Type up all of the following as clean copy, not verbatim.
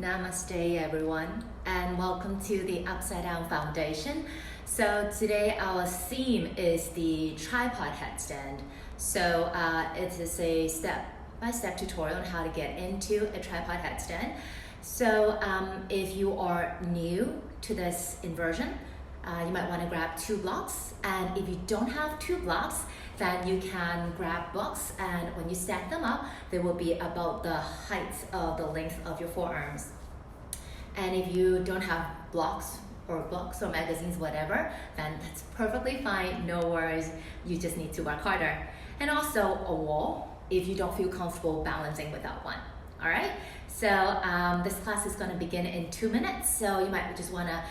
Namaste everyone, and welcome to the Upside Down Foundation. So today our theme is the tripod headstand. So it is a step-by-step tutorial on how to get into a tripod headstand. So if you are new to this inversion, you might want to grab 2 blocks, and if you don't have 2 blocks, then you can grab blocks, and when you stack them up, they will be about the height of the length of your forearms. And if you don't have blocks or magazines, whatever, then that's perfectly fine, no worries, you just need to work harder. And also a wall if you don't feel comfortable balancing without one. All right, so this class is going to begin in 2 minutes, so you might just want to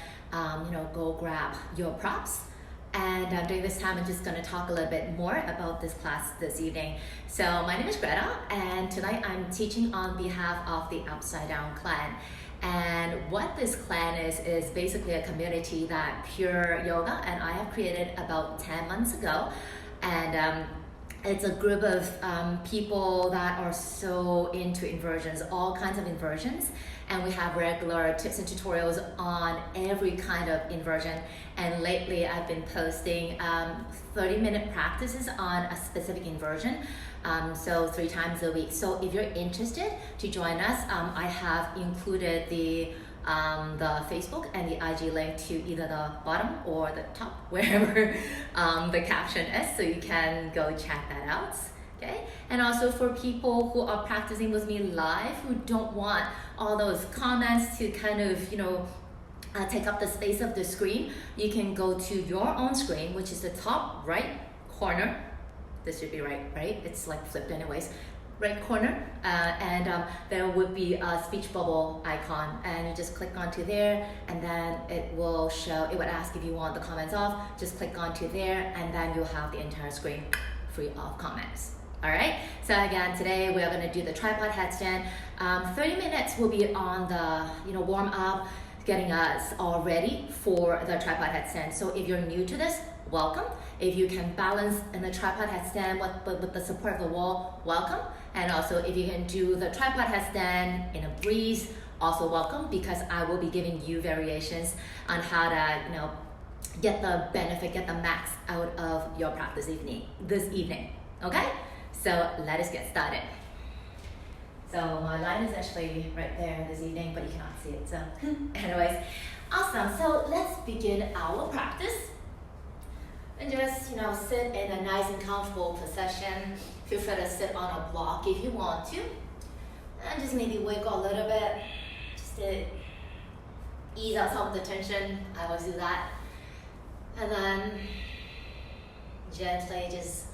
go grab your props. And during this time, I'm just going to talk a little bit more about this class this evening. So my name is Greta, and tonight I'm teaching on behalf of the Upside Down Clan. And what this clan is basically a community that Pure Yoga and I have created about 10 months ago. And it's a group of people that are so into inversions, all kinds of inversions. And we have regular tips and tutorials on every kind of inversion. And lately I've been posting 30-minute practices on a specific inversion. So 3 times a week. So if you're interested to join us, I have included the Facebook and the IG link to either the bottom or the top, wherever the caption is, so you can go check that out. Okay, and also for people who are practicing with me live, who don't want all those comments to kind of, take up the space of the screen, you can go to your own screen, which is the top right corner. This should be right? It's like flipped anyways. Right corner, and there would be a speech bubble icon, and you just click onto there, and then it will would ask if you want the comments off. Just click onto there, and then you'll have the entire screen free of comments. All right, so again, today we are going to do the tripod headstand. 30 minutes will be on the warm up, getting us all ready for the tripod headstand. So if you're new to this, welcome. If you can balance in the tripod headstand with the support of the wall, welcome. And also if you can do the tripod headstand in a breeze, also welcome, because I will be giving you variations on how to get the benefit, get the max out of your practice this evening. Okay? So let us get started. So my line is actually right there this evening, but you cannot see it. So anyways, awesome. So let's begin our practice. And just, sit in a nice and comfortable position. Feel free to sit on a block if you want to. And just maybe wiggle a little bit, just to ease out some of the tension. I always do that. And then gently just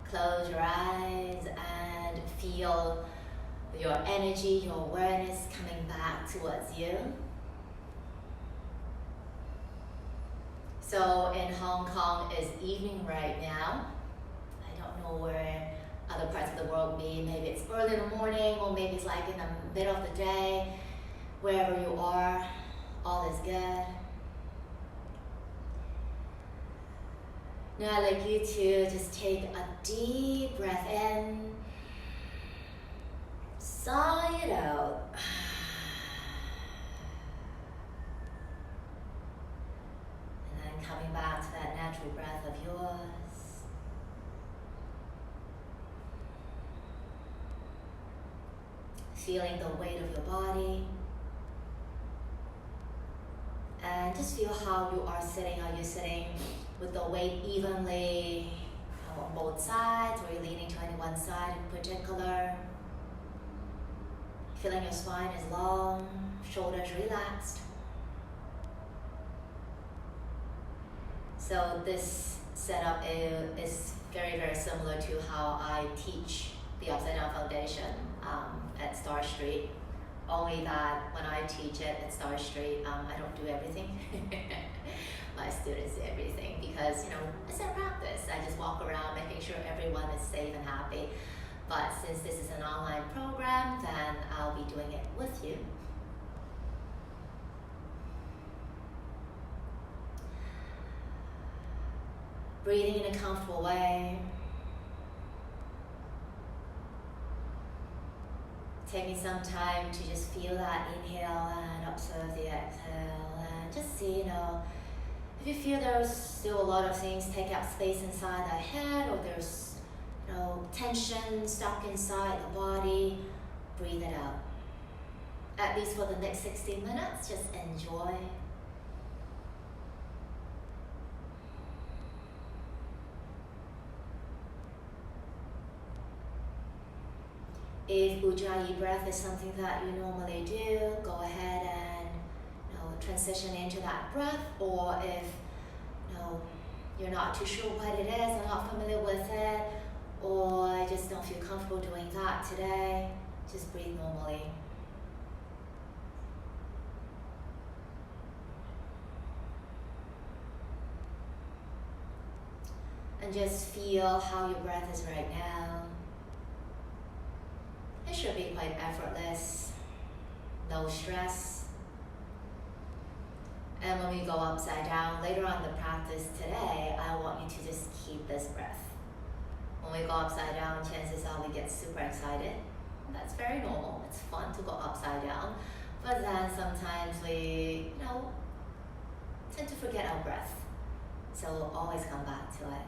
close your eyes and feel your energy, your awareness coming back towards you. So in Hong Kong, it's evening right now. I don't know where other parts of the world be. Maybe it's early in the morning, or maybe it's like in the middle of the day. Wherever you are, all is good. Now I'd like you to just take a deep breath in, sigh it out. Coming back to that natural breath of yours. Feeling the weight of your body. And just feel how you are sitting. Are you sitting with the weight evenly on both sides, or are you leaning to any one side in particular? Feeling your spine is long, shoulders relaxed. So this setup is very, very similar to how I teach the Upside Down Foundation at Star Street. Only that when I teach it at Star Street, I don't do everything. My students do everything because, it's their practice. I just walk around making sure everyone is safe and happy. But since this is an online program, then I'll be doing it with you. Breathing in a comfortable way. taking some time to just feel that inhale and observe the exhale, and just see, if you feel there's still a lot of things take up space inside the head, or there's, tension stuck inside the body, breathe it out. At least for the next 60 minutes, just enjoy. If Ujjayi breath is something that you normally do, go ahead and transition into that breath. Or if you're not too sure what it is, or not familiar with it, or just don't feel comfortable doing that today, just breathe normally. And just feel how your breath is right now. It should be quite effortless, no stress. And when we go upside down, later on in the practice today, I want you to just keep this breath. When we go upside down, chances are we get super excited. That's very normal. It's fun to go upside down. But then sometimes we, tend to forget our breath. So we'll always come back to it.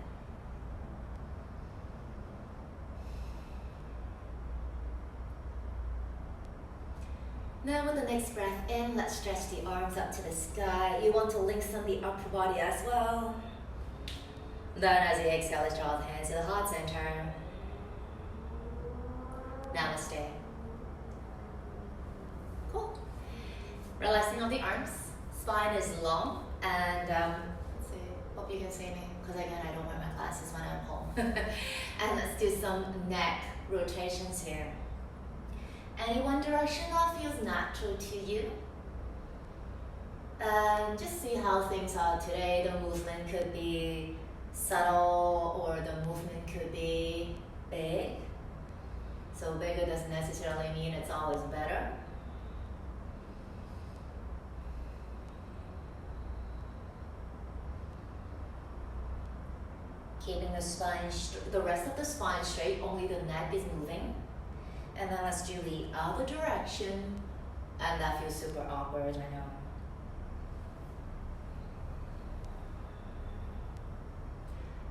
Now with the next breath in, let's stretch the arms up to the sky. You want to lengthen the upper body as well. Then as you exhale, let's draw the hands to the heart center. Namaste. Cool. Relaxing on the arms. Spine is long, and let's see, hope you can see me, because again, I don't wear my glasses when I'm home. And let's do some neck rotations here. Any one direction that feels natural to you. And just see how things are today. The movement could be subtle, or the movement could be big. So bigger doesn't necessarily mean it's always better. Keeping the spine, the rest of the spine straight, only the neck is moving. And then let's do the other direction. And that feels super awkward, I know.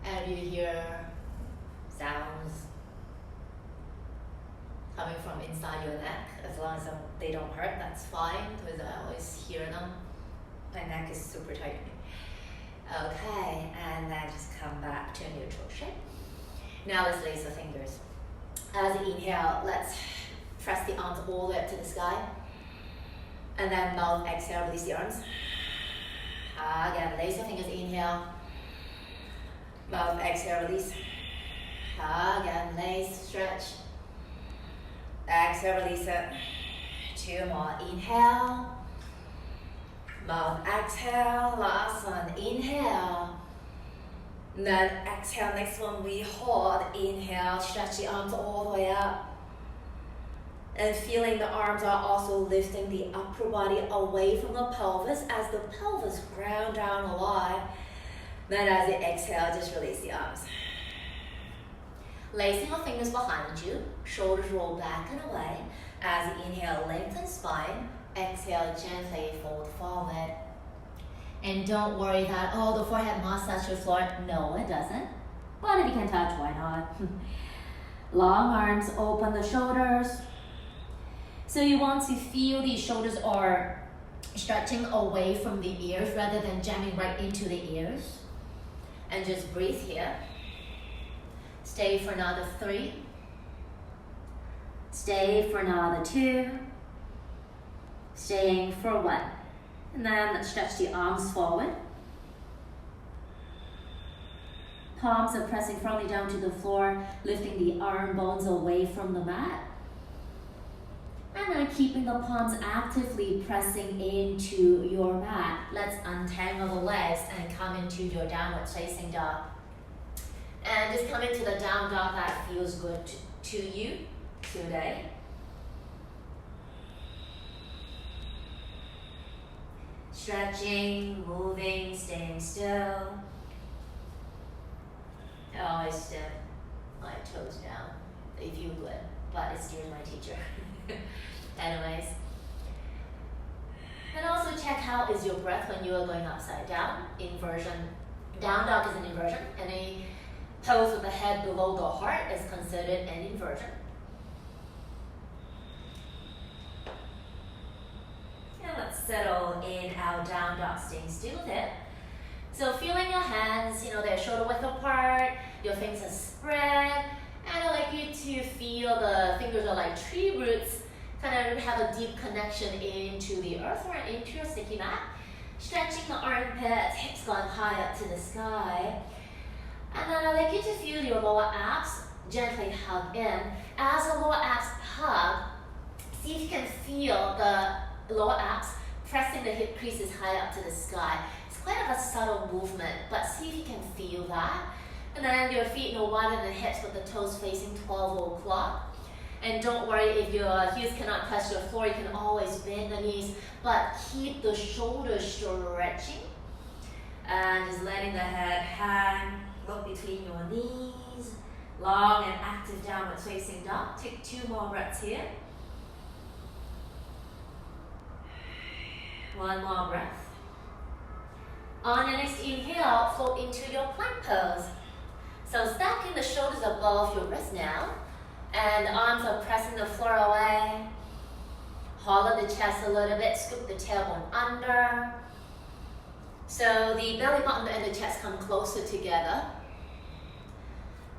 And you hear sounds coming from inside your neck. As long as they don't hurt, that's fine, because I always hear them. My neck is super tight. Okay, and then just come back to neutral shape. Now let's lace the fingers. As you inhale, let's press the arms all the way up to the sky. And then mouth, exhale, release the arms. Again, lace your fingers, inhale. Mouth, exhale, release. Again, lace, stretch. Exhale, release it. Two more, inhale. Mouth, exhale, last one, inhale. Then exhale, next one we hold, inhale, stretch the arms all the way up. And feeling the arms are also lifting the upper body away from the pelvis as the pelvis ground down a lot. Then as you exhale, just release the arms. Lacing your fingers behind you, shoulders roll back and away. As you inhale, lengthen spine. Exhale, gently fold forward. And don't worry that, the forehead must touch the floor. No, it doesn't. But if you can touch, why not? Long arms, open the shoulders. So you want to feel the shoulders are stretching away from the ears rather than jamming right into the ears. And just breathe here. Stay for another 3. Stay for another 2. Staying for 1. And then let's stretch the arms forward. Palms are pressing firmly down to the floor, lifting the arm bones away from the mat. And then keeping the palms actively pressing into your mat. Let's untangle the legs and come into your downward facing dog. And just come into the down dog that feels good to you today. Stretching, moving, staying still. I always step my toes down. They feel good. but it's still my teacher. Anyways. And also check how is your breath when you are going upside down. Inversion. Down dog is an inversion. Any pose with the head below the heart is considered an inversion. And let's settle in our down dog, staying still there. So feeling your hands, they're shoulder width apart, your fingers are spread, and I'd like you to feel the fingers are like tree roots, kind of have a deep connection into the earth or into your sticky mat. Stretching the armpits, hips going high up to the sky. And then I'd like you to feel your lower abs gently hug in. As the lower abs hug, see if you can feel the lower abs pressing the hip creases high up to the sky. It's quite of a subtle movement, but see if you can feel that. And then your feet no wider than the hips with the toes facing 12 o'clock. And don't worry if your heels cannot touch the floor, you can always bend the knees, but keep the shoulders stretching. And just letting the head hang, look between your knees. Long and active downward facing dog. Take 2 more breaths here. 1 more breath. On your next inhale, float into your plank pose. So stacking the shoulders above your wrist now. And the arms are pressing the floor away. Hollow the chest a little bit, scoop the tailbone under. So the belly button and the chest come closer together.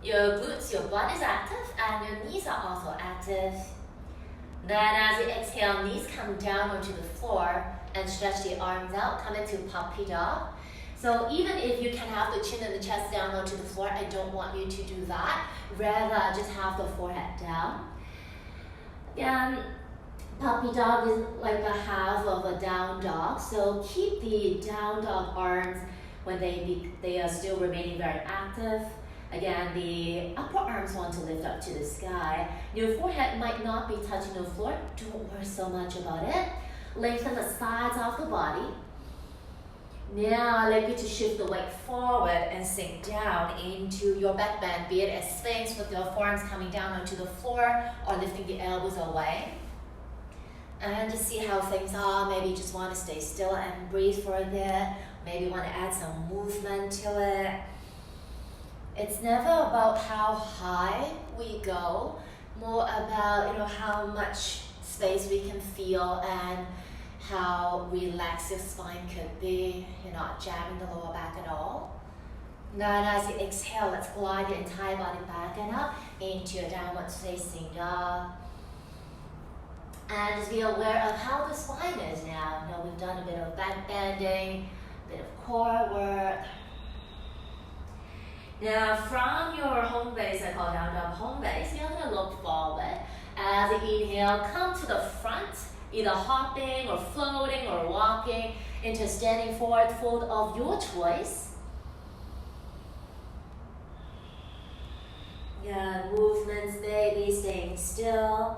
Your glutes, your butt is active, and your knees are also active. Then as you exhale, knees come down onto the floor and stretch the arms out, come into puppy dog. So even if you can have the chin and the chest down onto the floor, I don't want you to do that. Rather, just have the forehead down. And puppy dog is like a half of a down dog. So keep the down dog arms when they are still remaining very active. Again, the upper arms want to lift up to the sky. Your forehead might not be touching the floor. Don't worry so much about it. Lengthen the sides of the body. Now, I'd like you to shift the weight forward and sink down into your back bend, be it a sphinx with your forearms coming down onto the floor or lifting the elbows away. And just see how things are. Maybe you just want to stay still and breathe for a bit. Maybe you want to add some movement to it. It's never about how high we go, more about how much space we can feel and how relaxed your spine could be. You're not jamming the lower back at all. Now as you exhale, let's glide the entire body back and up into your downward facing dog. And just be aware of how the spine is now. Now we've done a bit of back bending, a bit of core work. Now from your home base, I call down dog home base, you're going to look forward. As you inhale, come to the front, either hopping or floating or walking into standing forward fold of your choice. Yeah, movements, baby, staying still.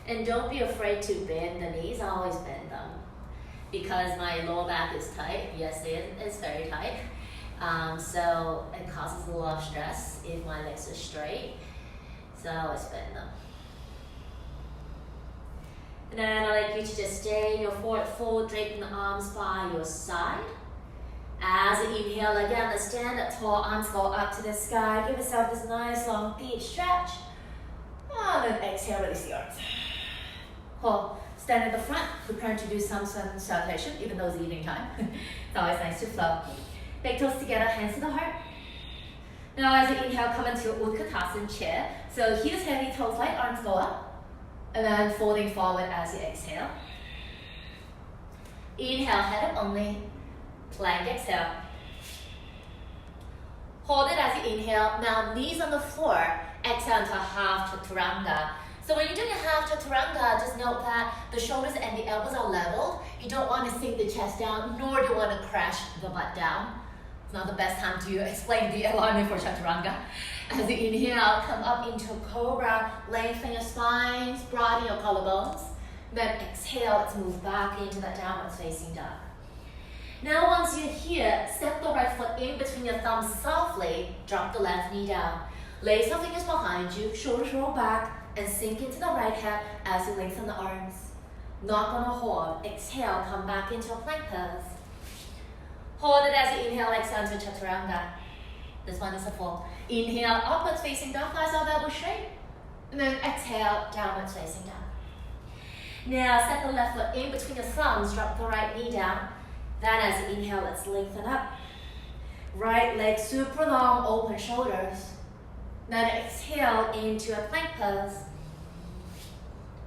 And don't be afraid to bend the knees. I always bend them because my lower back is tight. Yes, it's very tight. So it causes a lot of stress if my legs are straight. So I always bend them. And then I'd like you to just stay in your forward fold, draping the arms by your side. As you inhale again, let's stand up tall, arms go up to the sky. Give yourself this nice long deep stretch. And then exhale, release the arms. Cool. Stand at the front, preparing to do some salutation, even though it's evening time. It's always nice to flow. Big toes together, hands to the heart. Now as you inhale, come into Utkatasana chair. So heels heavy, toes light, arms go up. And then folding forward as you exhale. Inhale, head up only. Plank, exhale. Hold it as you inhale. Now knees on the floor. Exhale into half chaturanga. So when you're doing a half chaturanga, just note that the shoulders and the elbows are leveled. You don't want to sink the chest down, nor do you want to crash the butt down. It's not the best time to explain the alignment for chaturanga. As you inhale, come up into cobra, lengthen your spines, broaden your collarbones. Then exhale, let's move back into that downward facing dog. Now once you're here, step the right foot in between your thumbs softly, drop the left knee down. Lace your fingers behind you, shoulders roll back, and sink into the right hip as you lengthen the arms. Not gonna hold. Exhale, come back into a plank pose. Hold it as you inhale, exhale to chaturanga. This one is a full. Inhale, upwards facing dog, thighs are elbow straight. And then exhale, downwards facing dog. Now step the left foot in between your thumbs, drop the right knee down. Then as you inhale, let's lengthen up. Right leg super long, open shoulders. Then exhale into a plank pose.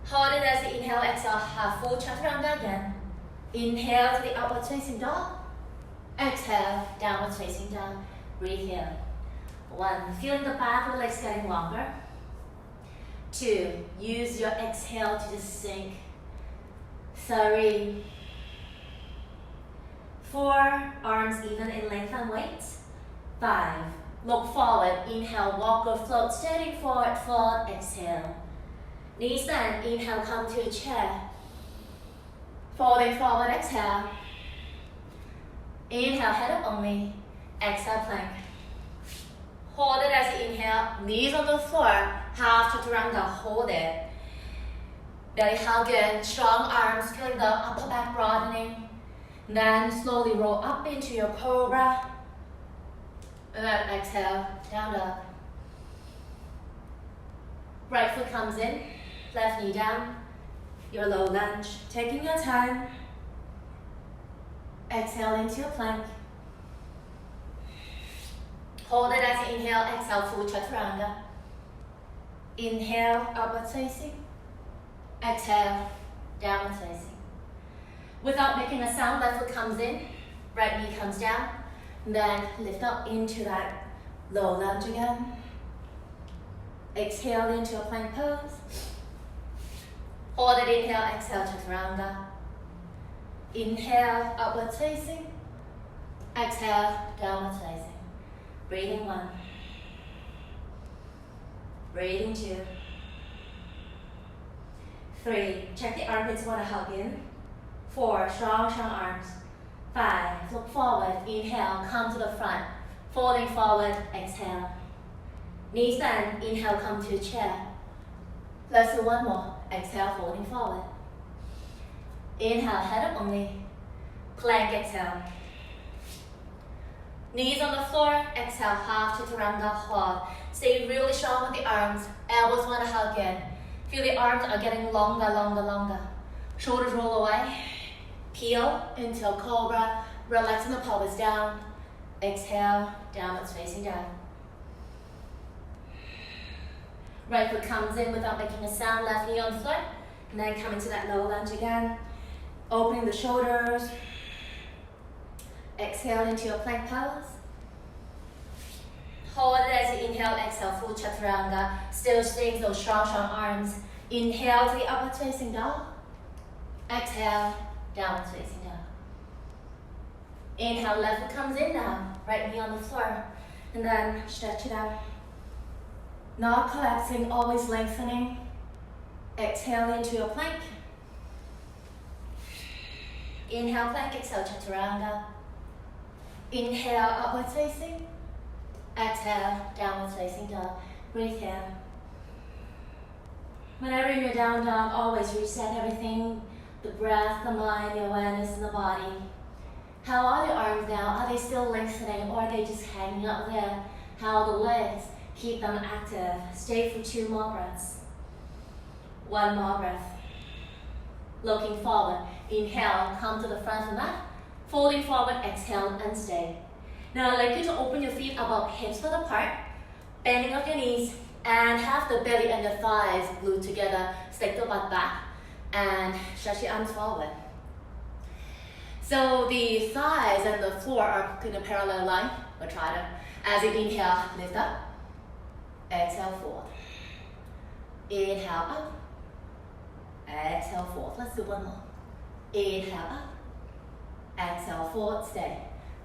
Hold it as you inhale, exhale, half full chaturanga again. Inhale to the upward facing dog. Exhale, downward facing dog. Breathe here. 1, feeling the back of the legs getting longer. 2, use your exhale to just sink. 3, 4, arms even in length and weight. 5, look forward, inhale, walk or float, steady forward, fold, exhale. Knees bend, inhale, come to a chair. Folding forward, exhale. Inhale, head up only. Exhale, plank. Hold it as you inhale, knees on the floor, half chaturanga, hold it. Belly hug in, strong arms, feeling the upper back broadening. Then slowly roll up into your cobra. And then exhale, down dog. Right foot comes in, left knee down. Your low lunge, taking your time. Exhale into a plank. Hold it as you inhale, exhale, full chaturanga. Inhale, upward facing. Exhale, downward facing. Without making a sound, left foot comes in, right knee comes down. Then lift up into that low lunge again. Exhale into a plank pose. Hold it, inhale, exhale, chaturanga. Inhale, upward facing. Exhale, downward facing. Breathing 1. Breathing 2. 3, check the armpits, want to hug in. 4, strong arms. 5, look forward, inhale, come to the front. Folding forward, exhale. Knees bend, inhale, come to a chair. Let's do one more. Exhale, folding forward. Inhale, head up only. Plank, exhale. Knees on the floor, exhale, half chaturanga, hold. Stay really strong with the arms. Elbows want to hug in. Feel the arms are getting longer. Shoulders roll away. Peel into a cobra. Relaxing the pelvis down. Exhale, downwards facing down. Right foot comes in without making a sound, left knee on the floor. And then come into that low lunge again. Opening the shoulders. Exhale into your plank pose. Hold it as you inhale, exhale, full chaturanga. Still staying those strong arms. Inhale to the upward facing dog. Exhale, downward facing dog. Inhale, left foot comes in now. Right knee on the floor. And then stretch it out. Not collapsing, always lengthening. Exhale into your plank. Inhale, plank, exhale, chaturanga. Inhale, upward facing. Exhale, downward facing dog. Breathe here. Whenever you're down dog, always reset everything. The breath, the mind, the awareness in the body. How are the arms now? Are they still lengthening or are they just hanging up there? How are the legs? Keep them active. Stay for 2 more breaths. 1 more breath. Looking forward. Inhale, come to the front of the mat. Folding forward, exhale and stay. Now I'd like you to open your feet about hips width apart. Bending of your knees and have the belly and your thighs glued together. Stick the butt back and stretch your arms forward. So the thighs and the floor are in a parallel line. We'll try to. As you inhale, lift up. Exhale, forward. Inhale, up. Exhale, forward. Let's do one more. Inhale, up. Exhale, forward, stay.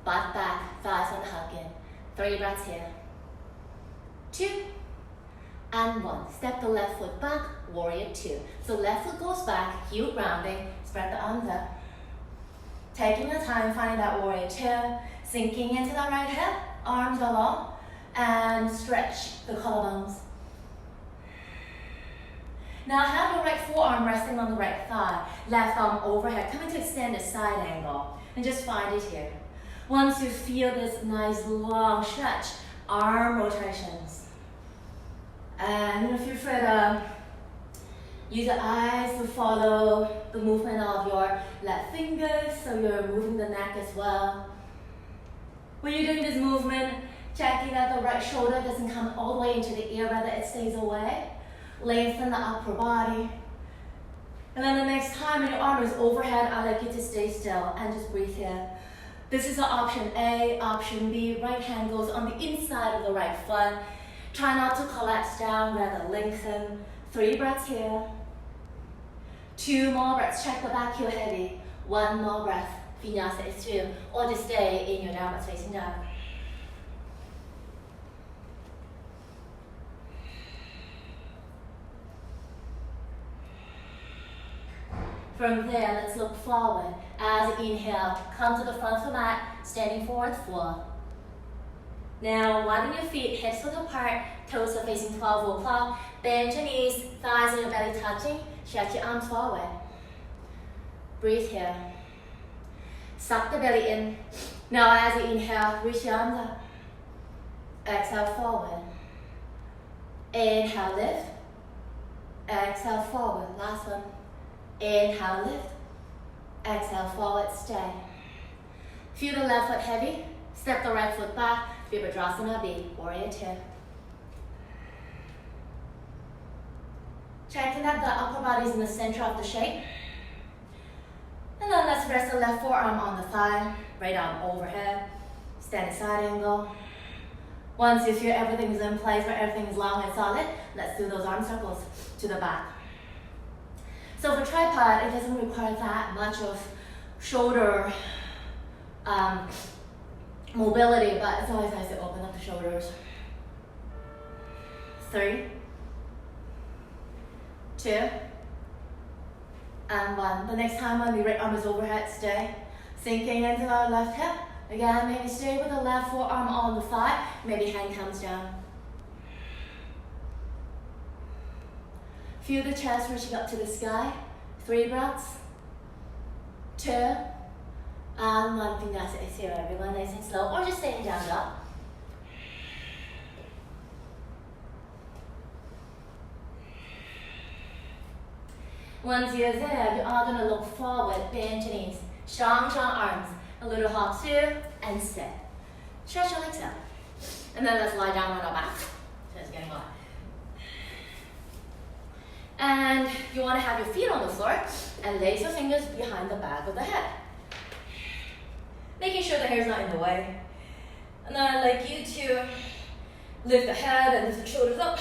Butt back, thighs on hug in. 3 breaths here. 2 and 1. Step the left foot back, warrior 2. So left foot goes back, heel grounding, spread the arms up. Taking your time, finding that warrior 2. Sinking into the right hip, arms are long, and stretch the collarbones. Now have your right forearm resting on the right thigh, left arm overhead, coming to extended side angle, and just find it here. Once you feel this nice long stretch, arm rotations. And if you're further, use your eyes to follow the movement of your left fingers, so you're moving the neck as well. When you're doing this movement, checking that the right shoulder doesn't come all the way into the ear, rather it stays away. Lengthen the upper body. And then the next time when your arm is overhead, I'd like you to stay still and just breathe here. This is option A. Option B, right hand goes on the inside of the right foot. Try not to collapse down, rather lengthen. 3 breaths here. 2 more breaths, check the back heel heavy. 1 more breath, Vinyasa extreme, or just stay in your downward facing dog. From there, let's look forward. As inhale, come to the front of the mat, standing forward, 4. Now, widen your feet, hips width apart, toes are facing 12 o'clock. Bend your knees, thighs and your belly touching. Stretch your arms forward. Breathe here. Suck the belly in. Now, as you inhale, reach your arms up. Exhale, forward. Inhale, lift. Exhale, forward. Last one. Inhale, lift. Exhale, forward, stay. Feel the left foot heavy. Step the right foot back. Virabhadrasana B, warrior 2. Checking that the upper body is in the center of the shape. And then let's rest the left forearm on the thigh, right arm overhead, standing side angle. Once you feel everything is in place, where everything is long and solid, let's do those arm circles to the back. So for tripod, it doesn't require that much of shoulder mobility, but it's always nice to open up the shoulders. 3, 2, and 1. The next time when the right arm is overhead, stay. Sinking into our left hip. Again, maybe stay with the left forearm on the thigh. Maybe hand comes down. Feel the chest reaching up to the sky. 3 breaths. 2, and 1. Vinyasa exhale, everyone, nice and slow, or just staying down dog. Once you're there, you are going to look forward, bend your knees, strong arms, a little hop through, and sit. Stretch your legs out. And then let's lie down on our back. So it's getting hot. And you want to have your feet on the floor and place your fingers behind the back of the head. Making sure the hair is not in the way. And then I'd like you to lift the head and lift the shoulders up.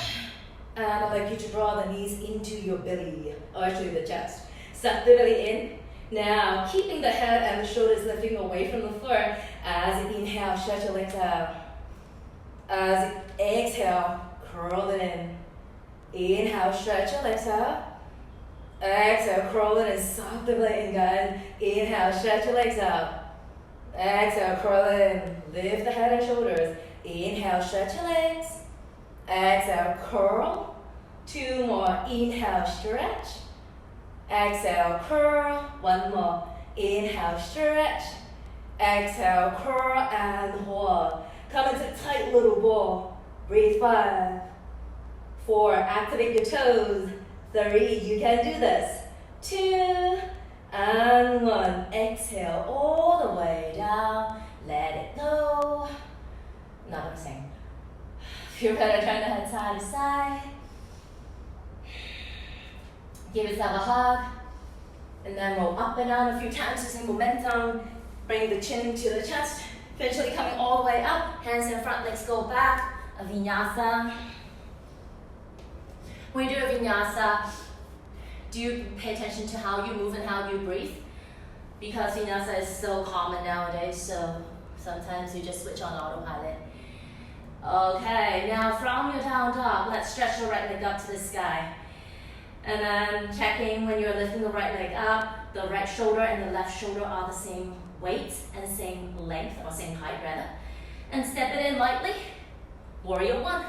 And I'd like you to draw the knees into your belly, or actually the chest. Suck the belly in. Now, keeping the head and the shoulders lifting away from the floor. As you inhale, stretch your legs out. As you exhale, curl it in. Inhale, stretch your legs out. Exhale, curl it in. Suck the belly in, guys. Inhale, stretch your legs out. Exhale, curl it in. Lift the head and shoulders. Inhale, stretch your legs. Exhale, curl. 2 more. Inhale, stretch. Exhale, curl. 1 more. Inhale, stretch. Exhale, curl and hold. Come into tight little ball. Breathe. 5, 4. Activate your toes. 3. You can do this. 2 and 1. Exhale all the way down. Let it go. Not what I'm saying. Feel better, turn the head side to side. Give yourself a hug. And then roll up and down a few times using momentum. Bring the chin to the chest. Eventually coming all the way up. Hands in front, legs go back. A vinyasa. When you do a vinyasa, do you pay attention to how you move and how you breathe? Because vinyasa is so common nowadays, so sometimes you just switch on autopilot. Okay, now from your down dog, let's stretch your right leg up to the sky. And then checking when you're lifting the right leg up, the right shoulder and the left shoulder are the same weight and same length, or same height rather. And step it in lightly. Warrior 1.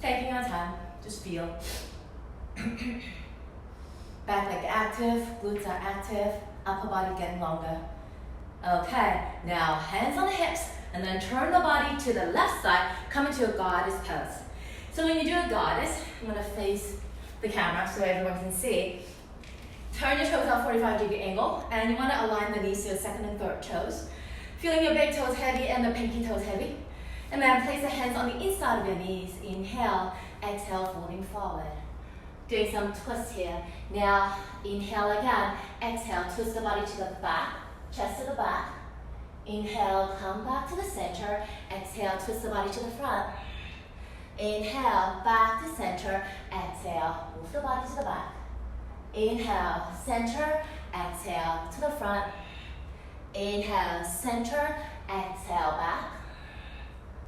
Taking our time, Just feel. Back leg active, glutes are active, upper body getting longer. Okay, now hands on the hips, and then turn the body to the left side, come into a goddess pose. So when you do a goddess, I'm gonna face the camera so everyone can see. Turn your toes out 45-degree angle, and you wanna align the knees to your second and third toes. Feeling your big toes heavy and the pinky toes heavy. And then place the hands on the inside of your knees. Inhale, exhale, folding forward. Doing some twists here. Now, inhale again. Exhale, twist the body to the back, chest to the back. Inhale, come back to the center. Exhale, twist the body to the front. Inhale, back to center. Exhale, move the body to the back. Inhale, center. Exhale, to the front. Inhale, center. Exhale, back.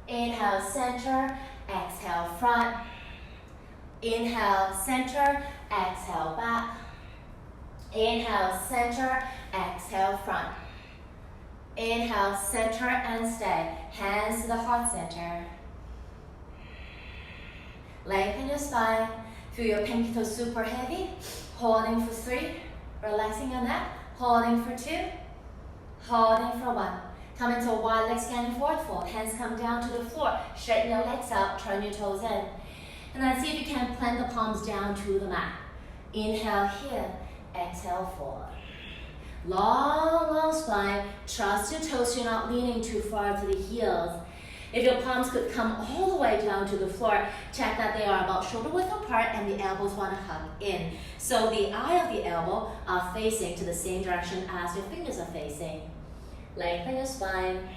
Inhale, center. Exhale, front. Inhale, center. Exhale, back. Inhale, center. Exhale, front. Inhale, center and stay. Hands to the heart center. Lengthen your spine. Feel your pinky toes super heavy. Holding for 3. Relaxing your neck. Holding for 2. Holding for 1. Come into a wide leg scanning forward fold. Hands come down to the floor. Straighten your legs out. Turn your toes in. And then see if you can plant the palms down to the mat. Inhale here. Exhale forward. Long, long spine. Trust your toes. You're not leaning too far to the heels. If your palms could come all the way down to the floor, check that they are about shoulder width apart and the elbows want to hug in. So the eye of the elbow are facing to the same direction as your fingers are facing. Lengthen your spine.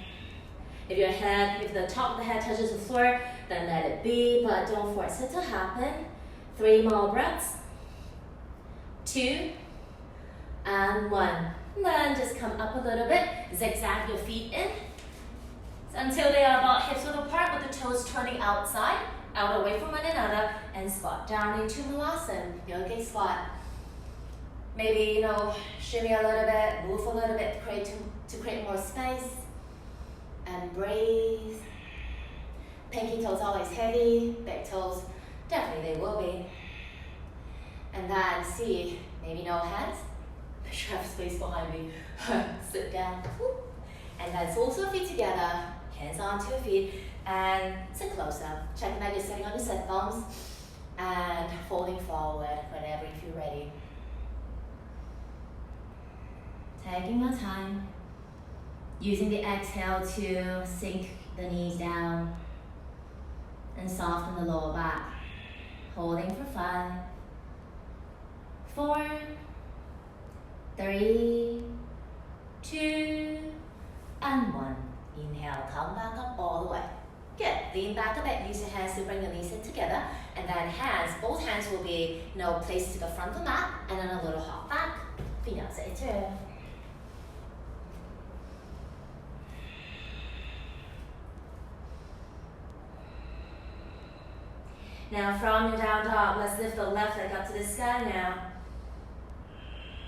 If the top of the head touches the floor, then let it be, but don't force it to happen. 3 more breaths. 2 and 1. And then just come up a little bit. Zigzag your feet in until they are about hips width apart with the toes turning outside, out away from one another, and squat down into Malasana, yogic squat. Maybe, shimmy a little bit, move a little bit to create more space. And breathe. Pinky toes always heavy, big toes, definitely they will be. And then see, maybe no hands. Make sure I have space behind me. Sit down. And then fold your feet together, hands onto your feet, and sit close up. Checking that you're sitting on the sit bones, and folding forward whenever you feel ready. Taking your time. Using the exhale to sink the knees down and soften the lower back. Holding for 5, 4, 3, 2, and 1. Inhale, come back up all the way. Good. Lean back a bit. Use your hands to bring the knees in together. And then both hands will be placed to the front of the mat, and then a little hop back. Now from your down dog, let's lift the left leg up to the sky now.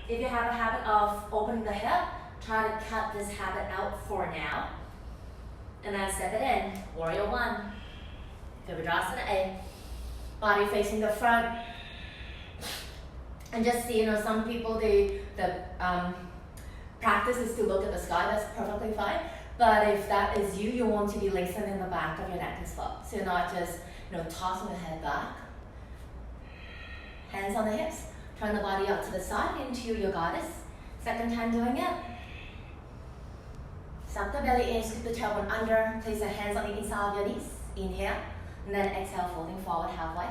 If you have a habit of opening the hip, try to cut this habit out for now. And then step it in, Warrior 1. Virabhadrasana A. Body facing the front. And just see, some people, the practice is to look at the sky, that's perfectly fine. But if that is you want to be lengthening the back of your neck as well. So you're not just tossing the head back. Hands on the hips. Turn the body out to the side into your goddess. Second time doing it. Suck the belly in, scoop the tailbone under. Place your hands on the inside of your knees. Inhale. And then exhale, folding forward halfway.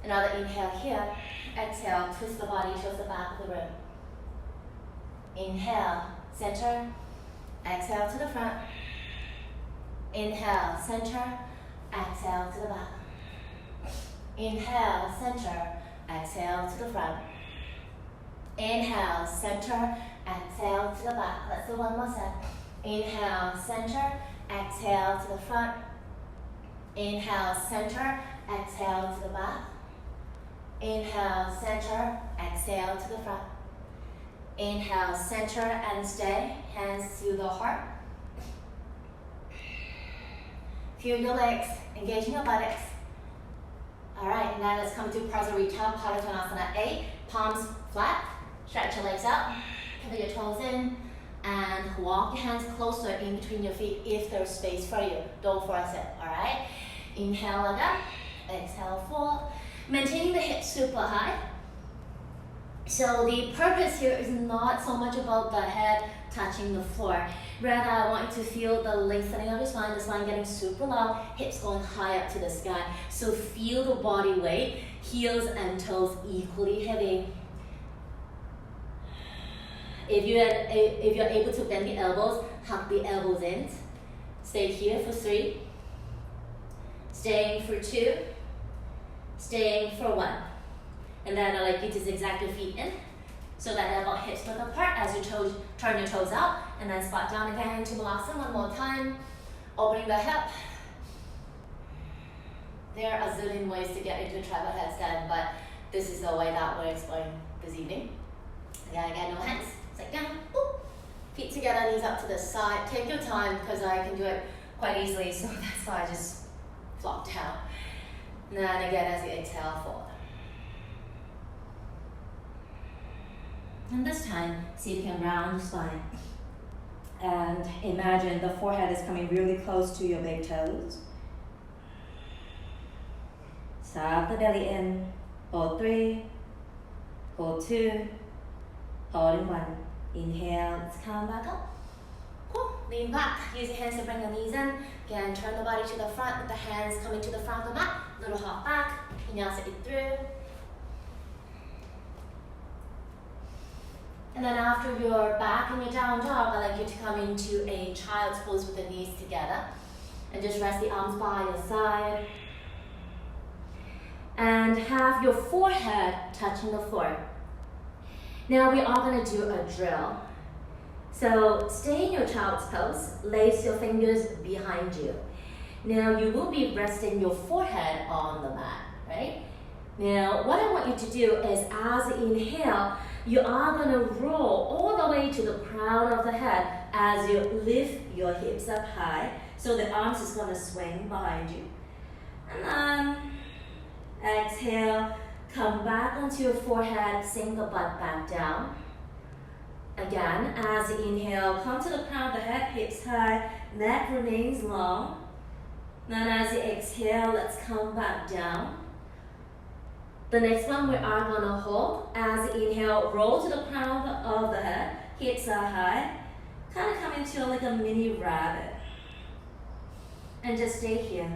Another inhale here. Exhale, twist the body towards the back of the room. Inhale, center. Exhale to the front. Inhale, center. Exhale to the back. Inhale, center. Exhale to the front. Inhale, center. Exhale to the back. Let's do one more set. Inhale, center. Exhale to the front. Inhale, center. Exhale to the back. Inhale, center. Exhale to the front. Inhale, center and stay. Hands to the heart. Feel your legs, engaging your buttocks. All right, and now let's come to Prasarita Padottanasana 8. Palms flat, stretch your legs out, pivot your toes in, and walk your hands closer in between your feet if there's space for you. Don't force it, all right? Inhale, leg up, exhale, fall. Maintaining the hips super high. So the purpose here is not so much about the head touching the floor. Rather, I want you to feel the lengthening of your spine, the spine getting super long, hips going high up to the sky. So feel the body weight, heels and toes equally heavy. If you're able to bend the elbows, hug the elbows in. Stay here for 3. Staying for 2. Staying for 1. And then I'd like you to zigzag your feet in so that elbow hips width apart as you turn your toes out, and then squat down again into Balasana one more time. Opening the hip. There are a zillion ways to get into tripod headstand, but this is the way that we're exploring this evening. Again, no hands. Sit down. Boop. Feet together, knees up to the side. Take your time because I can do it quite easily, so that's why I just flop down. And then again, as you exhale, forward. And this time, see if you can round the spine. And imagine the forehead is coming really close to your big toes. Suck the belly in. Hold 3. Hold 2. Hold in 1. Inhale, let's come back up. Cool. Lean back. Use your hands to bring the knees in. Again, turn the body to the front with the hands coming to the front of the mat. Little hop back. Vinyasa it through. And then after you're back in your down dog, I'd like you to come into a child's pose with the knees together. And just rest the arms by your side. And have your forehead touching the floor. Now we are going to do a drill. So stay in your child's pose, lace your fingers behind you. Now you will be resting your forehead on the mat, right? Now what I want you to do is as you inhale, you are going to roll all the way to the crown of the head as you lift your hips up high. So the arms is going to swing behind you. And then exhale, come back onto your forehead, sink the butt back down. Again, as you inhale, come to the crown of the head, hips high, neck remains long. Then as you exhale, let's come back down. The next one we are going to hold. As you inhale, roll to the crown of the head, hips are high. Kind of come into like a mini rabbit. And just stay here.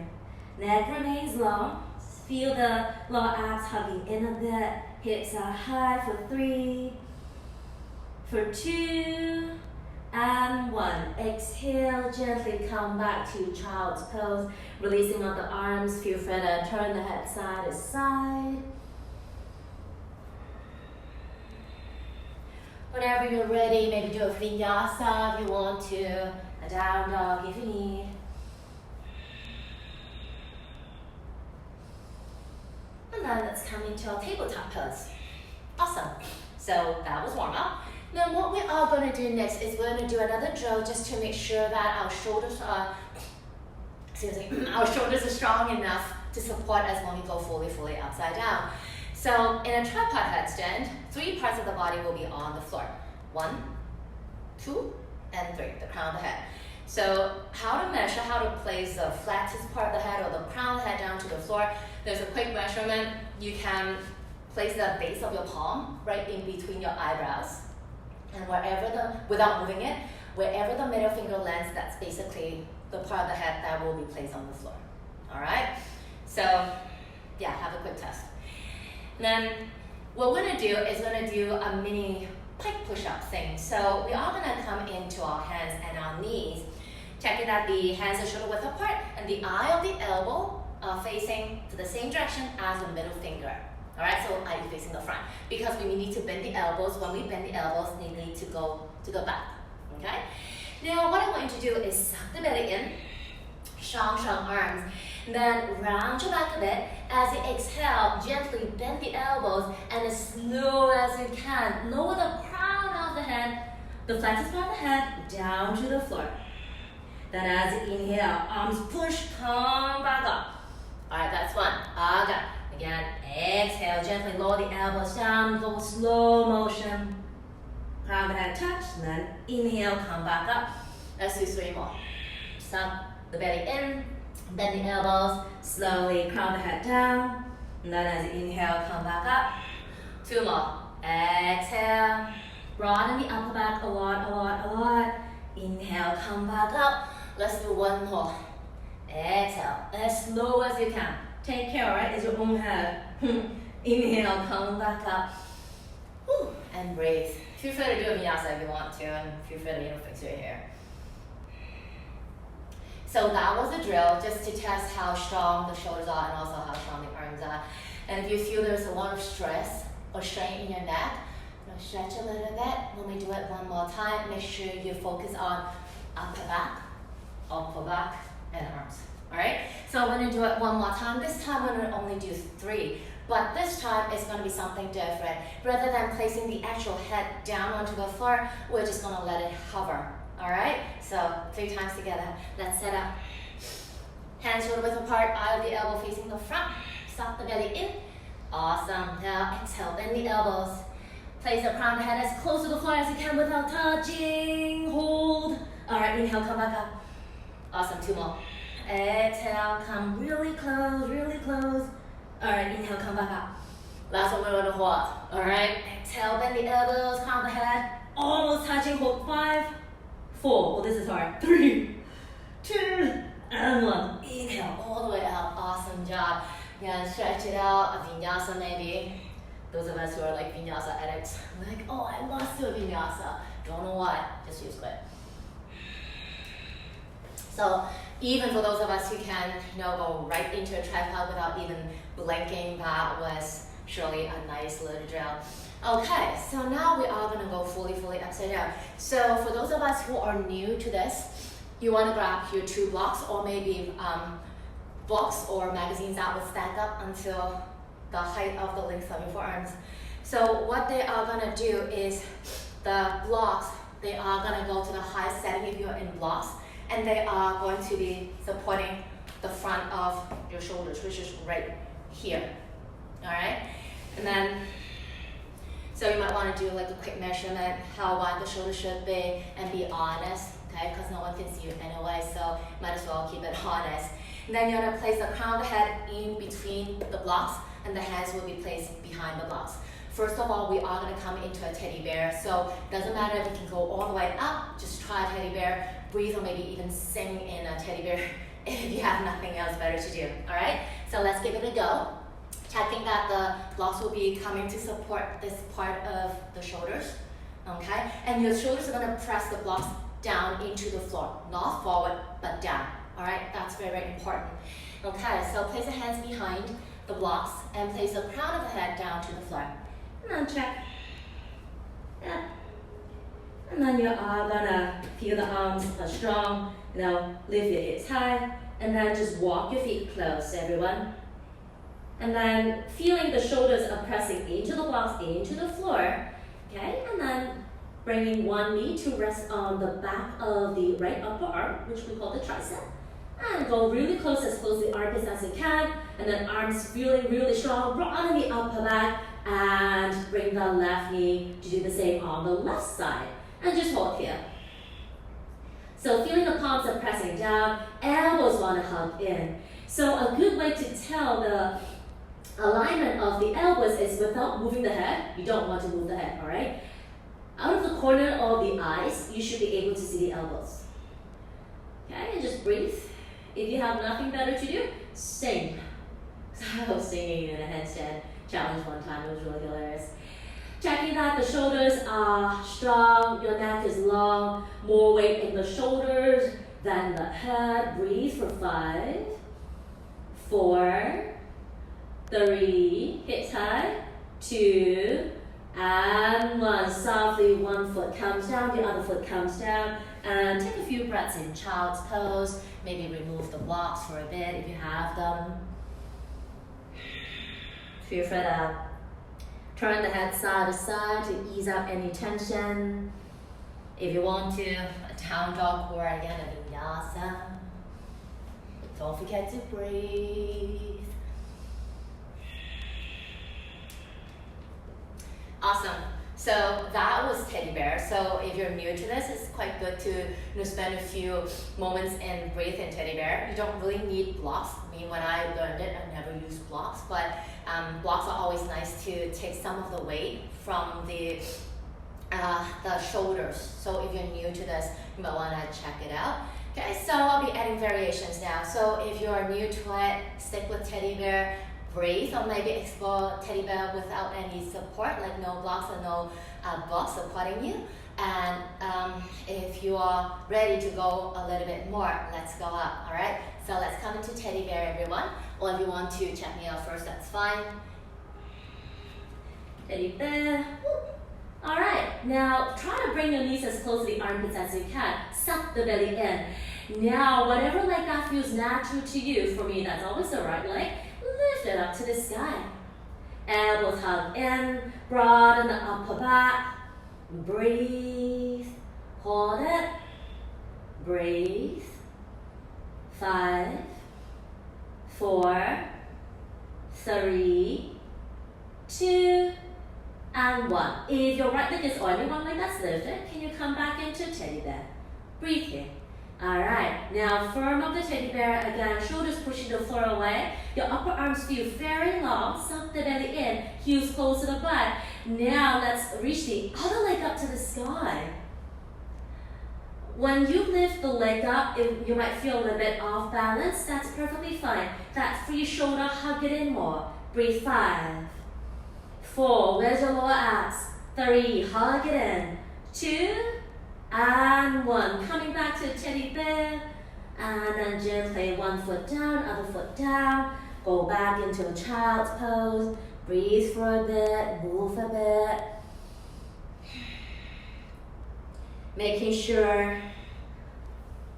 Neck remains long. Feel the lower abs hugging in a bit. Hips are high for 3, for 2, and 1. Exhale, gently come back to child's pose. Releasing of the arms. Feel free to turn the head side to side. Whenever you're ready, maybe do a vinyasa if you want to, a down dog if you need. And then let's come into our tabletop pose. Awesome. So that was warm up. Now what we are going to do next is we're going to do another drill just to make sure that our shoulders are, our shoulders are strong enough to support us when we go fully upside down. So in a tripod headstand, 3 parts of the body will be on the floor. 1, 2, and 3, the crown of the head. So how to measure, how to place the flattest part of the head or the crown of the head down to the floor. There's a quick measurement. You can place the base of your palm right in between your eyebrows. And without moving it, wherever the middle finger lands, that's basically the part of the head that will be placed on the floor. All right? So yeah, have a quick test. Then what we're going to do is we're going to do a mini pike push-up thing. So we are going to come into our hands and our knees, checking that the hands are shoulder width apart and the eye of the elbow are facing to the same direction as the middle finger. All right, so eye is facing the front because we need to bend the elbows. When we bend the elbows, they need to go to the back. Okay. Now what I want you to do is suck the belly in, strong arms. Then round your back a bit. As you exhale, gently bend the elbows and as slow as you can, lower the crown of the head, the flattest part of the head, down to the floor. Then as you inhale, arms push, come back up. All right, that's 1. Aga. again. Exhale, gently lower the elbows down, go slow motion. Crown the head touch, and then inhale, come back up. Let's do 3 more. Suck the belly in, bend the elbows, slowly crown the head down. And then as you inhale, come back up. 2 more. Exhale, broaden the upper back a lot. Inhale, come back up. Let's do 1 more. Exhale, as slow as you can. Take care, right? It's your own head. Inhale, come back up. Whew. And breathe. Feel free to do a vinyasa if you want to, and feel free to fix your hair. So that was the drill, just to test how strong the shoulders are and also how strong the arms are. And if you feel there's a lot of stress or strain in your neck, stretch a little bit. When we do it 1 more time, make sure you focus on upper back, and arms. All right? So I'm going to do it 1 more time. This time I'm going to only do 3. But this time it's going to be something different. Rather than placing the actual head down onto the floor, we're just going to let it hover. All right? So 3 times together. Let's set up. Hands shoulder width apart, eye of the elbow facing the front. Suck the belly in. Awesome. Now exhale, bend the elbows. Place the crown of the head as close to the floor as you can without touching. Hold. All right, inhale, come back up. Awesome, 2 more. Exhale, come really close. All right, inhale, come back up. Last one, we're gonna hold. All right, exhale, bend the elbows, crown the head, almost touching, hold 5, 4, oh, this is hard, 3, 2, and 1. Inhale, all the way up, awesome job. Yeah, stretch it out, a vinyasa maybe. Those of us who are like vinyasa addicts, like, oh, I must do a vinyasa. Don't know why, just use it. So even for those of us who can, go right into a tripod without even blinking, that was surely a nice little drill. Okay, so now we are gonna go fully upside down. So for those of us who are new to this, you wanna grab your 2 blocks or maybe books or magazines that will stand up until the height of the length of your forearms. So what they are gonna do is the blocks, they are gonna go to the highest setting if you're in blocks, and they are going to be supporting the front of your shoulders, which is right here, all right? And then, so you might wanna do like a quick measurement, how wide the shoulders should be, and be honest, okay? Because no one can see you anyway, so might as well keep it honest. And then you're gonna place the crown of the head in between the blocks, and the hands will be placed behind the blocks. First of all, we are gonna come into a teddy bear, so doesn't matter if you can go all the way up, just try a teddy bear, breathe or maybe even sing in a teddy bear if you have nothing else better to do, all right? So let's give it a go. Checking that the blocks will be coming to support this part of the shoulders, okay? And your shoulders are gonna press the blocks down into the floor, not forward, but down, all right? That's very important. Okay, so place the hands behind the blocks and place the crown of the head down to the floor. And then check. Yeah. And then you are gonna feel the arms are strong. Lift your hips high, and then just walk your feet close, everyone. And then feeling the shoulders are pressing into the blocks, into the floor. Okay, and then bringing one knee to rest on the back of the right upper arm, which we call the tricep. And go really close, as close to the armpits as you can. And then arms feeling really strong, broaden the upper back, and bring the left knee to do the same on the left side. And just hold here. So feeling the palms are pressing down, elbows want to hug in. So a good way to tell the alignment of the elbows is without moving the head. You don't want to move the head, all right? Out of the corner of the eyes, you should be able to see the elbows. Okay, and just breathe. If you have nothing better to do, sing. So I was singing in a handstand challenge one time, it was really hilarious. Checking that the shoulders are strong, your neck is long, more weight in the shoulders than the head. Breathe for 5, 4, 3, hips high, 2, and 1. Softly, one foot comes down, the other foot comes down, and take a few breaths in child's pose. Maybe remove the blocks for a bit if you have them. Feel free to turn the head side to side to ease up any tension. If you want to, a down dog or again a vinyasa. Don't forget to breathe. Awesome. So that was teddy bear. So if you're new to this, it's quite good to spend a few moments and breathe in teddy bear. You don't really need blocks. I mean, when I learned it, I never used blocks, but blocks are always nice to take some of the weight from the shoulders. So if you're new to this, you might want to check it out. Okay, so I'll be adding variations now. So if you're new to it, stick with teddy bear. Breathe, or maybe explore teddy bear without any support, like no blocks or no blocks supporting you. And if you are ready to go a little bit more, let's go up, all right? So let's come into teddy bear, everyone. Or if you want to check me out first, that's fine. Teddy bear. All right, now try to bring your knees as close to the armpits as you can. Suck the belly in. Now, whatever leg that feels natural to you, for me, that's always the right leg. Lift it up to the sky. Elbows hug in, broaden the upper back. Breathe. Hold it. Breathe. 5, 4, 3, 2, and 1. If your right leg is only one leg that's lifted, can you come back into teddy bear? Breathe here. Alright, now firm up the teddy bear again, shoulders pushing the floor away. Your upper arms feel very long, suck the belly in, heels close to the butt. Now let's reach the other leg up to the sky. When you lift the leg up, you might feel a little bit off balance. That's perfectly fine. That free shoulder, hug it in more. Breathe. 5, 4, where's your lower abs? 3, hug it in. 2, and 1. Coming back to teddy bear. And then gently one foot down, other foot down. Go back into a child's pose. Breathe for a bit, move a bit. Making sure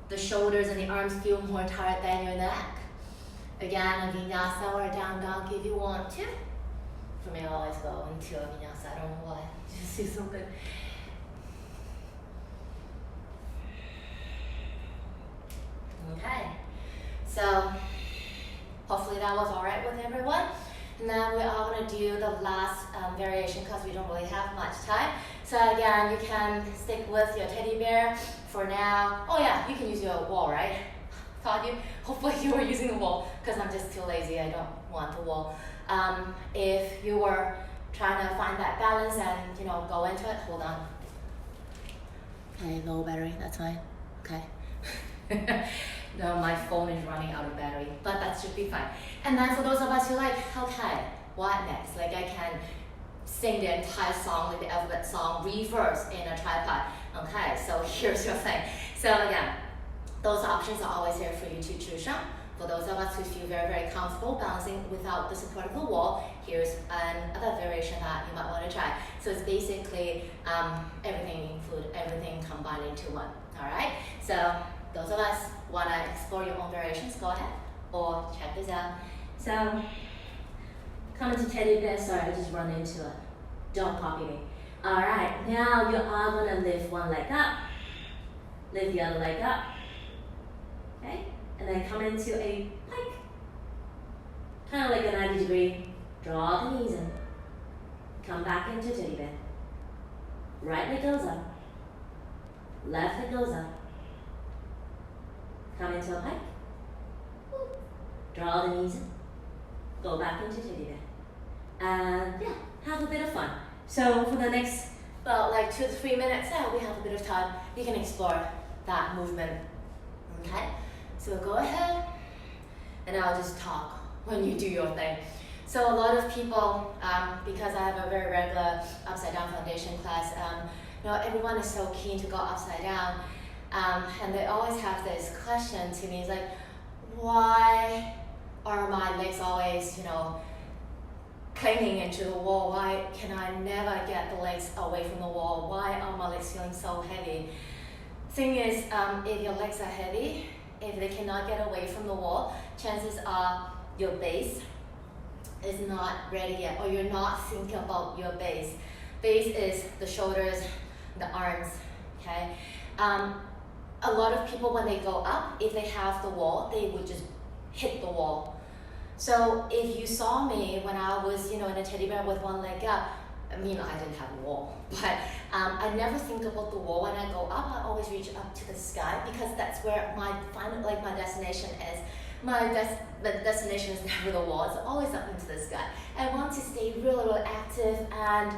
the shoulders and the arms feel more tired than your neck. Again, a vinyasa or a down dog if you want to. For me, I always go into a vinyasa. I don't know why. It just feels so good. Okay, so hopefully that was all right with everyone. And then we are going to do the last variation because we don't really have much time. So again, you can stick with your teddy bear for now. Oh yeah, you can use your wall, right? Hopefully you were using the wall because I'm just too lazy. I don't want the wall. If you were trying to find that balance and go into it, hold on. Okay, low battery, that's fine. Okay. No, my phone is running out of battery, but that should be fine. And then for those of us who okay, what next? I can sing the entire song, like the alphabet song, reverse in a tripod. Okay, so here's your thing. So again, those options are always here for you to choose from. For those of us who feel very, very comfortable balancing without the support of the wall, here's another variation that you might want to try. So it's basically everything combined into one. All right, so those of us want to explore your own variations, go ahead or check this out. So come into teddy bear. Sorry, I just run into it. Don't copy me. All right, now you are going to lift one leg up, lift the other leg up, okay? And then come into a plank, kind of like a 90 degree. Draw the knees in, come back into teddy bear. Right leg goes up, left leg goes up. Come into a plank, draw the knees in, go back into teddy bear. And yeah, have a bit of fun. So for the next, 2 to 3 minutes, we have a bit of time. You can explore that movement, okay? So go ahead, and I'll just talk when you do your thing. So a lot of people, because I have a very regular upside down foundation class, everyone is so keen to go upside down. And they always have this question to me, it's like, why are my legs always, clinging into the wall? Why can I never get the legs away from the wall? Why are my legs feeling so heavy? Thing is, if your legs are heavy, if they cannot get away from the wall, chances are your base is not ready yet, or you're not thinking about your base. Base is the shoulders, the arms, okay? A lot of people, when they go up, if they have the wall, they would just hit the wall. So if you saw me when I was, in a teddy bear with one leg up, I mean, I didn't have a wall, but I never think about the wall when I go up. I always reach up to the sky because that's where my final, like my destination is. The destination is never the wall, it's always up into the sky. I want to stay really, really active and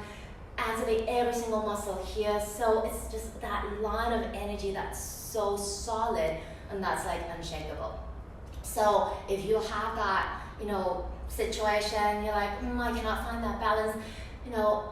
activate every single muscle here. So it's just that line of energy that's so solid and that's like unshakable. So if you have that, situation, you're like, I cannot find that balance.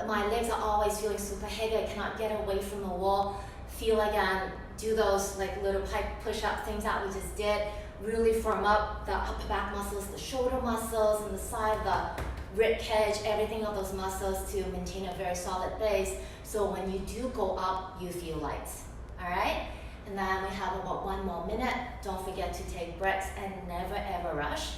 My legs are always feeling super heavy. I cannot get away from the wall. Feel again, do those like little pike push-up things that we just did. Really firm up the upper back muscles, the shoulder muscles, and the side, the rib cage, everything of those muscles to maintain a very solid base. So when you do go up, you feel light. All right? And then we have about 1 more minute. Don't forget to take breaks and never ever rush.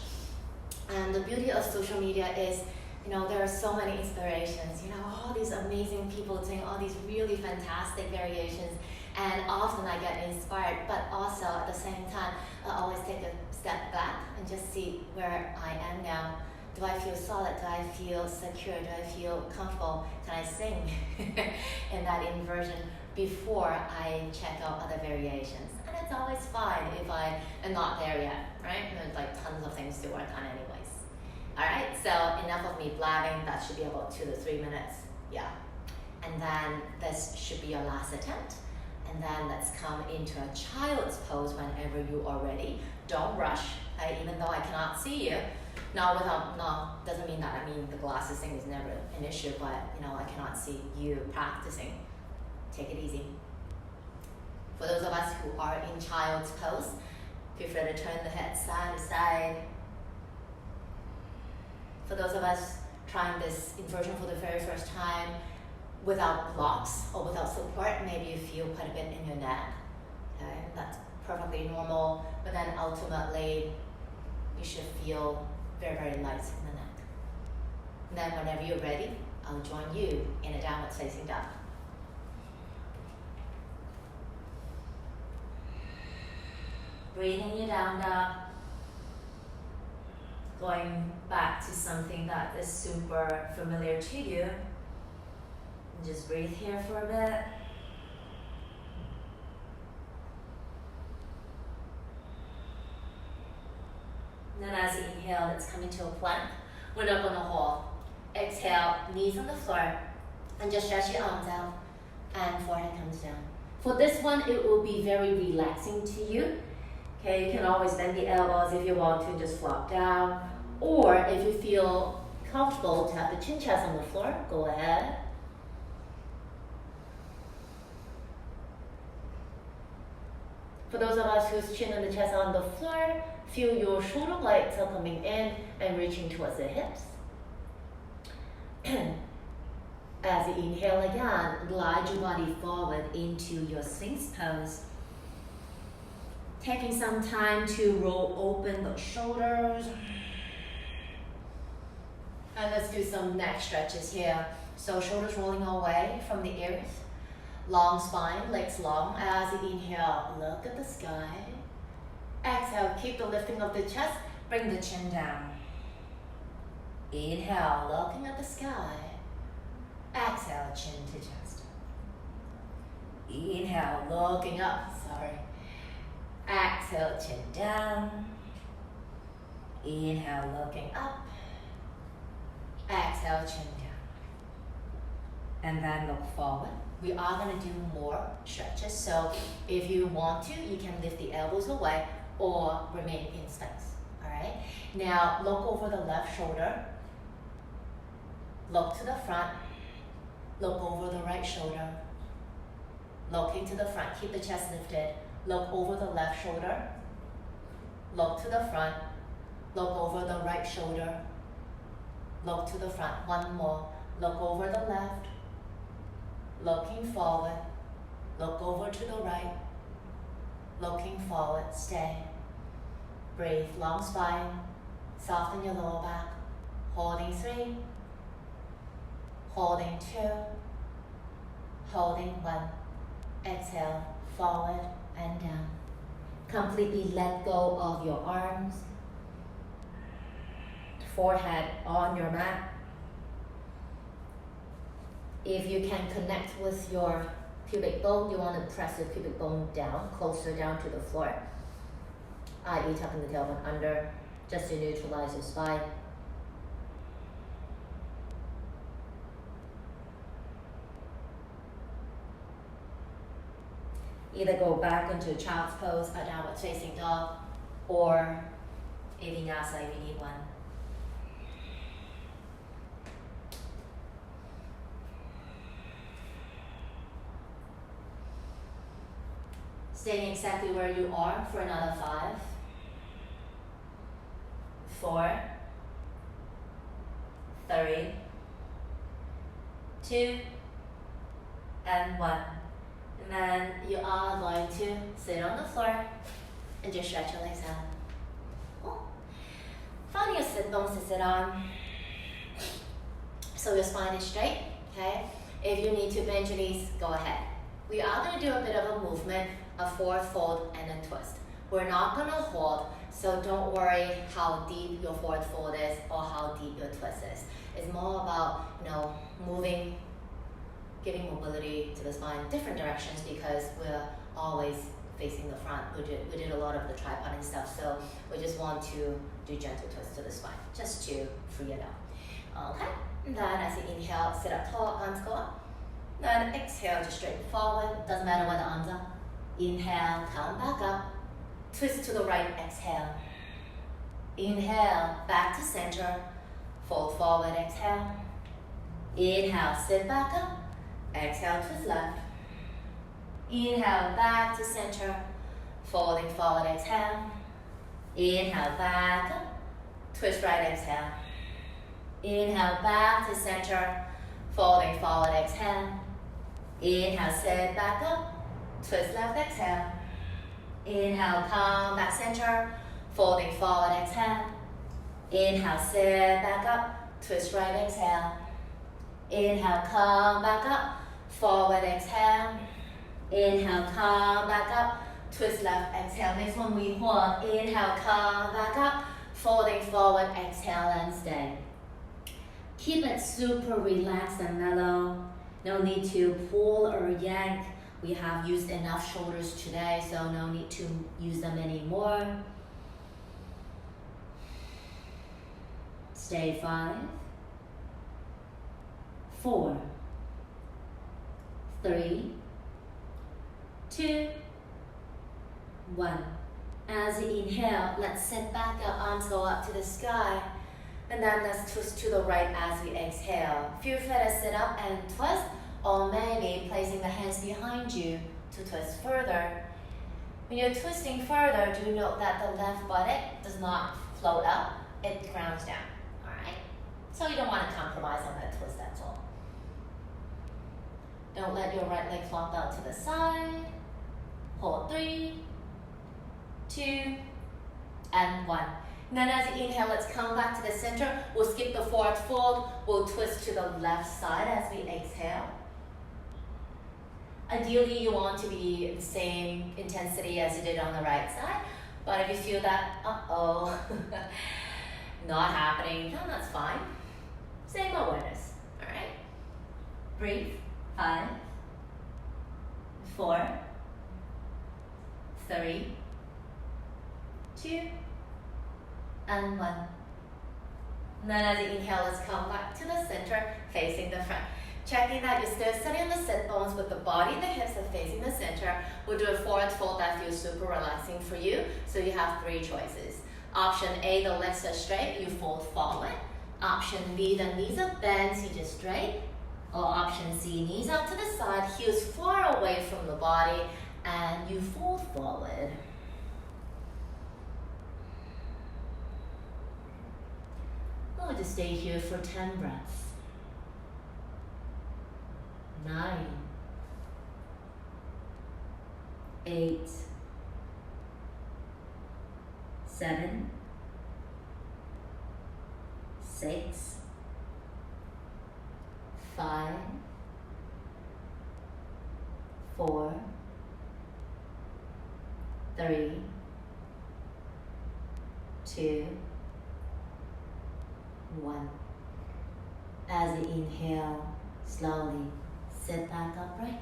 And the beauty of social media is, there are so many inspirations, all these amazing people doing all these really fantastic variations. And often I get inspired, but also at the same time, I always take a step back and just see where I am now. Do I feel solid? Do I feel secure? Do I feel comfortable? Can I sing in that inversion before I check out other variations? And it's always fine if I am not there yet, right? There's like tons of things to work on anyways. All right, so enough of me blabbing. That should be about 2 to 3 minutes. Yeah. And then this should be your last attempt. And then let's come into a child's pose whenever you are ready. Don't rush, even though I cannot see you. Doesn't mean that the glasses thing is never an issue, but I cannot see you practicing. Take it easy. For those of us who are in child's pose, feel free to turn the head side to side. For those of us trying this inversion for the very first time, without blocks or without support, maybe you feel quite a bit in your neck. Okay, that's perfectly normal, but then ultimately you should feel very, very light in the neck. And then whenever you're ready, I'll join you in a downward facing dog. Breathing you down dog. Going back to something that is super familiar to you. Just breathe here for a bit. And then as you inhale, let's come into a plank. We're not going to hold. Exhale, knees on the floor. And just stretch your arms out. And forehead comes down. For this one, it will be very relaxing to you. Okay, you can always bend the elbows if you want to, just flop down. Or if you feel comfortable to have the chin chest on the floor, go ahead. For those of us whose chin and the chest are on the floor, feel your shoulder blades are coming in and reaching towards the hips. As you inhale again, glide your body forward into your Sphinx pose. Taking some time to roll open the shoulders. And let's do some neck stretches here. So shoulders rolling away from the ears. Long spine, legs long. As you inhale, look at the sky. Exhale, keep the lifting of the chest. Bring the chin down. Inhale, looking at the sky. Exhale, chin to chest. Inhale, looking up, Exhale, chin down. Inhale, looking up. Exhale, chin down. And then look forward. We are going to do more stretches. So if you want to, you can lift the elbows away or remain in Sphinx. All right. Now look over the left shoulder. Look to the front. Look over the right shoulder. Looking to the front. Keep the chest lifted. Look over the left shoulder. Look to the front. Look over the right shoulder. Look to the front. One more. Look over the left. Looking forward. Look over to the right. Looking forward. Stay. Breathe. Long spine. Soften your lower back. Holding 3. Holding 2. Holding 1. Exhale. Forward and down. Completely let go of your arms. Forehead on your mat. If you can connect with your pubic bone, you want to press your pubic bone down, closer down to the floor, i.e. tucking the tailbone under, just to neutralize your spine. Either go back into child's pose, a downward facing dog, or a vinyasa if you need one. Staying exactly where you are for another 5, 4, 3, 2, and 1. And then you are going to sit on the floor and just stretch your legs out. Cool. Find your sit bones to sit on, so your spine is straight, okay? If you need to bend your knees, go ahead. We are going to do a bit of a movement, a forward fold and a twist. We're not going to hold, so don't worry how deep your forward fold is or how deep your twist is. It's more about, moving, giving mobility to the spine, different directions, because we're always facing the front. We did a lot of the tripod and stuff, so we just want to do gentle twists to the spine, just to free it up. Okay, and then as you inhale, sit up tall, arms go up. Then exhale, just straighten forward, doesn't matter where the arms are. Inhale, come back up, twist to the right, exhale. Inhale, back to center, fold forward, exhale. Inhale, sit back up, exhale, twist left. Inhale, back to center, folding forward, exhale. Inhale, back up, twist right, exhale. Inhale, back to center, folding forward, exhale. Inhale, sit back up, twist left, exhale. Inhale, come back center, folding forward, exhale. Inhale, sit back up, twist right, exhale. Inhale, come back up, forward, exhale. Inhale, come back up, twist left, exhale. Next one we hold. Inhale, come back up, folding forward, exhale, and stay. Keep it super relaxed and mellow. No need to pull or yank. We have used enough shoulders today, so no need to use them anymore. Stay 5, 4, 3, 2, 1. As you inhale, let's sit back, our arms go up to the sky. And then let's twist to the right as we exhale. Feel free to sit up and twist, or maybe placing the hands behind you to twist further. When you're twisting further, do note that the left buttock does not float up, it grounds down. Alright? So you don't want to compromise on that twist, that's all. Don't let your right leg flop out to the side. Hold 3, 2, and 1. And then as you inhale, let's come back to the center. We'll skip the forward fold. We'll twist to the left side as we exhale. Ideally, you want to be the same intensity as you did on the right side. But if you feel that, not happening, then that's fine. Same awareness, all right? Breathe. 5, 4, 3, 2, and 1. And then as you inhale, let's come back to the center, facing the front. Checking that you're still sitting on the sit bones with the body and the hips are facing the center. We'll do a forward fold that feels super relaxing for you. So you have 3 choices. Option A, the legs are straight, you fold forward. Option B, the knees are bent, you just straight. Or option C, knees out to the side, heels far away from the body, and you fold forward. I'll just stay here for 10 breaths. 9, 8, 7, 6, 5, 4, 3, 2, 1. As you inhale, Slowly sit back upright.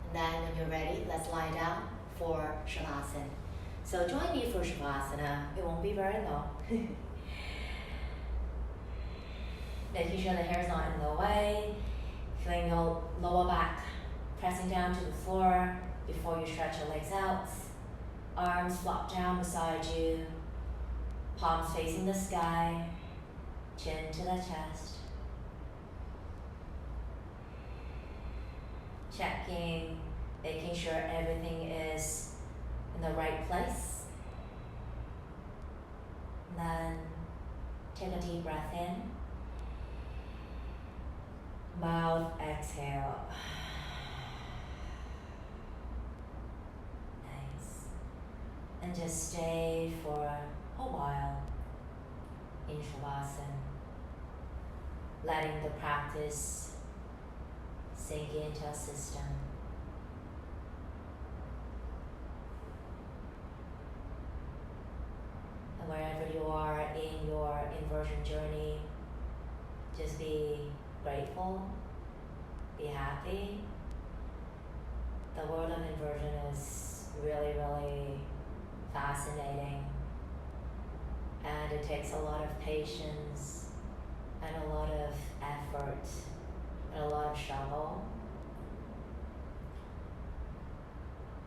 And then when you're ready, let's lie down for Savasana. So join me for Savasana. It won't be very long. Making sure the hair's not in the way. Feeling your lower back pressing down to the floor before you stretch your legs out. Arms flop down beside you. Palms facing the sky. Chin to the chest. Checking, making sure everything is in the right place. And then take a deep breath in. Mouth exhale. Nice. And just stay for a while in Savasana, letting the practice sink into our system. And wherever you are in your inversion journey, just be grateful, be happy. The world of inversion is really, really fascinating, and it takes a lot of patience and a lot of effort and a lot of struggle.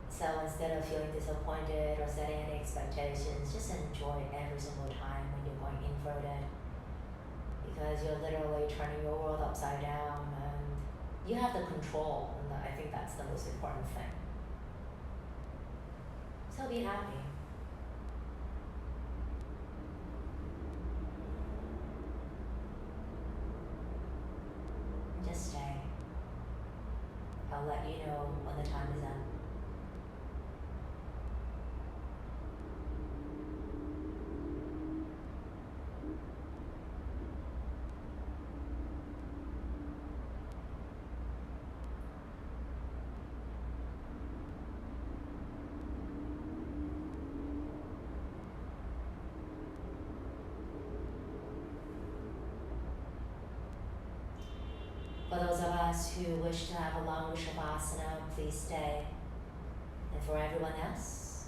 So instead of feeling disappointed or setting any expectations, just enjoy every single time when you're going inverted, because you're literally turning your world upside down and you have the control, and I think that's the most important thing. So be happy. Just stay. I'll let you know when the time is up. For those of us who wish to have a longer Savasana, please stay. And for everyone else,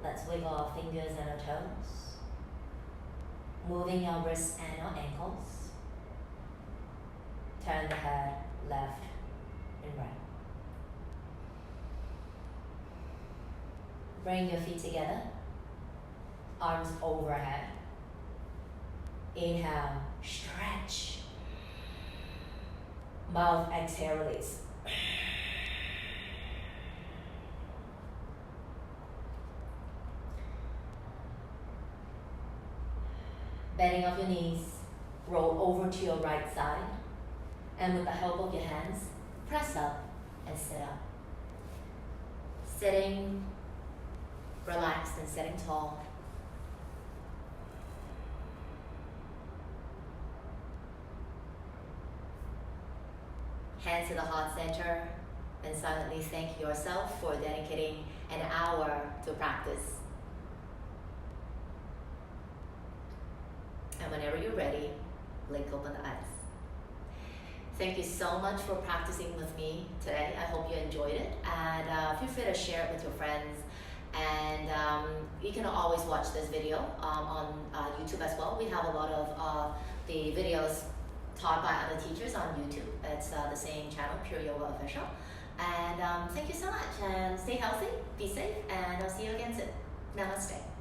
let's wiggle our fingers and our toes, moving our wrists and our ankles. Turn the head left and right. Bring your feet together, arms overhead. Inhale, stretch. Mouth, exhale, release. Bending of your knees, roll over to your right side, and with the help of your hands, press up and sit up. Sitting relaxed and sitting tall. Hands to the heart center, and silently thank yourself for dedicating an hour to practice. And whenever you're ready, blink open the eyes. Thank you so much for practicing with me today. I hope you enjoyed it, and feel free to share it with your friends. And you can always watch this video on YouTube as well. We have a lot of the videos taught by other teachers on YouTube. It's the same channel, Pure Yoga Official. And thank you so much, and stay healthy, be safe, and I'll see you again soon. Namaste.